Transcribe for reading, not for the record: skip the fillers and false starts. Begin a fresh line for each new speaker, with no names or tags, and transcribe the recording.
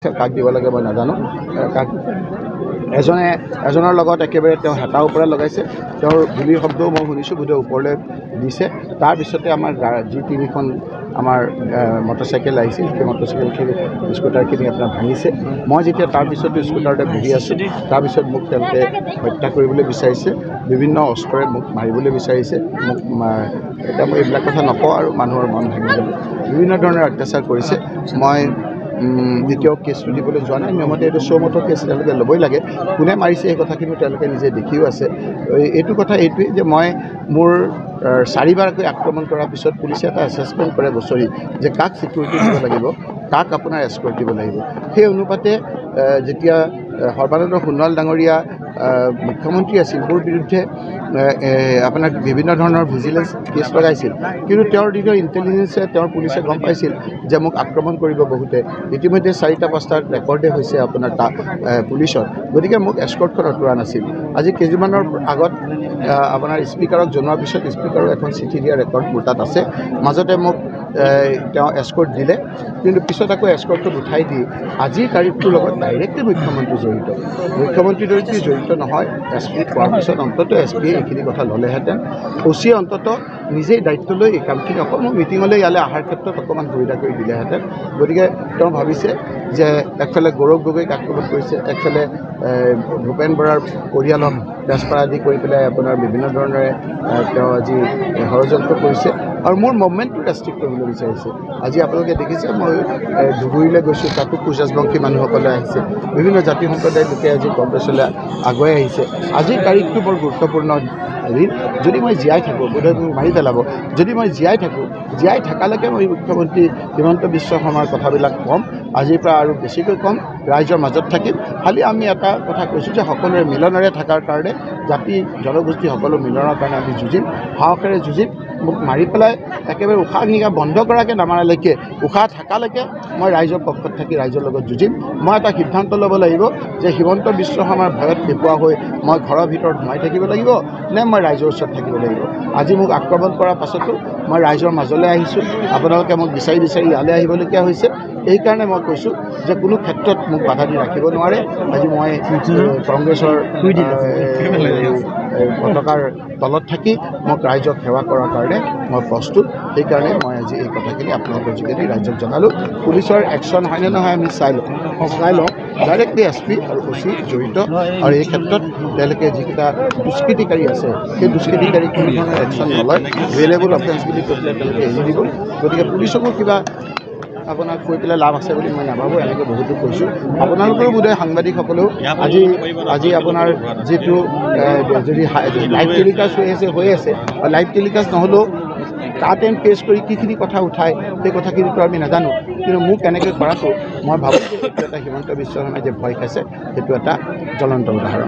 কাক দিব লাগে মই নাজানো কাক এজনৰ লগত একেবাৰে তেওঁ হেতাৰ ওপৰত লগাইছে তেওঁৰ গুলিৰ শব্দও মই শুনিছোঁ বোধহয় ওপৰলৈ দিছে তাৰপিছতে আমাৰ যি তিনিখন আমাৰ মটৰচাইকেল আহিছিল সেই মটৰচাইকেলখিনি স্কুটাৰখিনি আপোনাৰ ভাঙিছে মই যেতিয়া তাৰপিছতো স্কুটাৰতে বহি আছোঁ তাৰপিছত মোক তেওঁলোকে হত্যা কৰিবলৈ বিচাৰিছে বিভিন্ন অস্ত্ৰৰে মোক মাৰিবলৈ বিচাৰিছে মোক এতিয়া মই এইবিলাক কথা নকওঁ আৰু মানুহৰ মন ভাঙি যাব বিভিন্ন ধৰণৰ অত্যাচাৰ কৰিছে মই দ্বিতীয় কেছটো দিবলৈ যোৱা নাই নিয়মতে এইটো চৌমতৰ কেছ তেওঁলোকে ল'বই লাগে কোনে মাৰিছে এই কথাখিনি তেওঁলোকে নিজে দেখিও আছে এইটো কথা এইটোৱেই যে মই মোৰ 4বাৰকৈ আক্ৰমণ কৰাৰ পিছত পুলিচে এটা এছেছমেণ্ট কৰে বছৰি যে কাক ছিকিউৰিটি দিব লাগিব কাক আপোনাৰ এস্কৰ্ট দিব লাগিব সেই অনুপাতে যেতিয়া সৰ্বানন্দ সোণোৱাল ডাঙৰীয়া মুখ্যমন্ত্ৰী আছিল মোৰ বিৰুদ্ধে আপোনাৰ বিভিন্ন ধৰণৰ ভিজিলেন্স কেছ লগাইছিল কিন্তু তেওঁৰ দিনৰ ইণ্টেলিজেন্সে তেওঁৰ পুলিচে গম পাইছিল যে মোক আক্ৰমণ কৰিব বহুতে ইতিমধ্যে 4-5টা ৰেকৰ্ডে হৈছে আপোনাৰ পুলিচৰ গতিকে মোক এস্কৰ্টখন আঁতৰোৱা নাছিল আজি কেইদিনমানৰ আগত আপোনাৰ স্পীকাৰক জনোৱাৰ পিছত স্পীকাৰৰ এখন চিঠি দিয়া ৰেকৰ্ড মোৰ তাত আছে মাজতে মোক তেওঁ এস্কৰ্ট দিলে কিন্তু পিছত আকৌ এস্কৰ্টটো উঠাই দি আজিৰ তাৰিখটোৰ লগত ডাইৰেক্টলি মুখ্যমন্ত্ৰী জড়িত নহয় এছ পি কোৱাৰ পিছত অন্ততঃ এছ পিয়ে এইখিনি কথা ল'লেহেঁতেন অচিয়ে অন্ততঃ নিজেই দায়িত্ব লৈ এই কামখিনি অকল মোৰ মিটিঙলৈ ইয়ালৈ অহাৰ ক্ষেত্ৰত অকণমান সুবিধা কৰি দিলেহেঁতেন গতিকে তেওঁ ভাবিছে যে একফালে গৌৰৱ গগৈক আক্ৰমণ কৰিছে একফালে ভূপেন বৰাৰ পৰিয়ালক তেজপাৰ আদি কৰি পেলাই আপোনাৰ বিভিন্ন ধৰণেৰে তেওঁ আজি ষড়যন্ত্ৰ কৰিছে আৰু মোৰ মুভমেণ্টটো ৰেষ্ট্ৰিক্ট কৰিবলৈ বিচাৰিছে আজি আপোনালোকে দেখিছে মই ধুবুৰীলৈ গৈছোঁ তাতো কোচ ৰাজবংশী মানুহসকলে আহিছে বিভিন্ন জাতি সম্প্ৰদায়ৰ লোকে আজি কংগ্ৰেছলৈ আগুৱাই আহিছে আজিৰ তাৰিখটো বৰ গুৰুত্বপূৰ্ণ দিন যদি মই জীয়াই থাকোঁ বোধহয় মোক মাৰি পেলাব যদি মই জীয়াই থকালৈকে মই মুখ্যমন্ত্ৰী হিমন্ত বিশ্ব শৰ্মাৰ কথাবিলাক ক'ম আজিৰ পৰা আৰু বেছিকৈ ক'ম ৰাইজৰ মাজত থাকিম খালি আমি এটা কথা কৈছোঁ যে সকলোৰে মিলনেৰে থকাৰ কাৰণে জাতি জনগোষ্ঠী সকলো মিলনৰ কাৰণে আমি যুঁজিম সাহসেৰে যুঁজিম মোক মাৰি পেলাই একেবাৰে উশাহ নিশাহ বন্ধ কৰাকৈ নামাৰালৈকে উশাহ থকালৈকে মই ৰাইজৰ পক্ষত থাকি ৰাইজৰ লগত যুঁজিম মই এটা সিদ্ধান্ত ল'ব লাগিব যে হিমন্ত বিশ্ব শৰ্মাৰ ভয়ত দেখুওৱা হৈ মই ঘৰৰ ভিতৰত সোমাই থাকিব লাগিব নে মই ৰাইজৰ ওচৰত থাকিব লাগিব আজি মোক আক্ৰমণ কৰাৰ পাছতো মই ৰাইজৰ মাজলৈ আহিছোঁ আপোনালোকে মোক বিচাৰি ইয়ালৈ আহিবলগীয়া হৈছে এইকাৰণে মই কৈছোঁ যে কোনো ক্ষেত্ৰত মোক বাধা দি ৰাখিব নোৱাৰে আজি মই কংগ্ৰেছৰ পতাকাৰ তলত থাকি মোক ৰাইজক সেৱা কৰাৰ কাৰণে মই প্ৰস্তুত সেইকাৰণে মই আজি এই কথাখিনি আপোনালোকৰ যোগেদি ৰাইজক জনালোঁ পুলিচৰ একশ্যন হয়নে নহয় আমি চাই লওঁ ডাইৰেক্টলি এছ পি আৰু অ' চি জড়িত আৰু এই ক্ষেত্ৰত তেওঁলোকে যিকেইটা দুষ্কৃতিকাৰী আছে সেই দুষ্কৃতিকাৰী কোনো ধৰণৰ একশ্যন নলয় ভেৰিয়েবল অফেন্স বুলি কৈ পেলাই তেওঁলোকে এৰি দিব গতিকে পুলিচকো কিবা আপোনাক কৈ পেলাই লাভ আছে বুলি মই নাভাবোঁ এনেকৈ বহুতো কৈছোঁ আপোনালোকৰো বোধহয় সাংবাদিকসকলেও আজি আপোনাৰ যিটো যদি লাইভ টেলিকাষ্ট হৈ আছে লাইভ টেলিকাষ্ট নহ'লেও কাট এণ্ড পেষ্ট কৰি কিখিনি কথা উঠায় সেই কথাখিনিতো আমি নাজানো কিন্তু মোক এনেকৈ কৰাটো মই ভাবোঁ যে এইটো এটা হিমন্ত বিশ্ব শৰ্মাই যে ভয় খাইছে সেইটো এটা জ্বলন্ত উদাহৰণ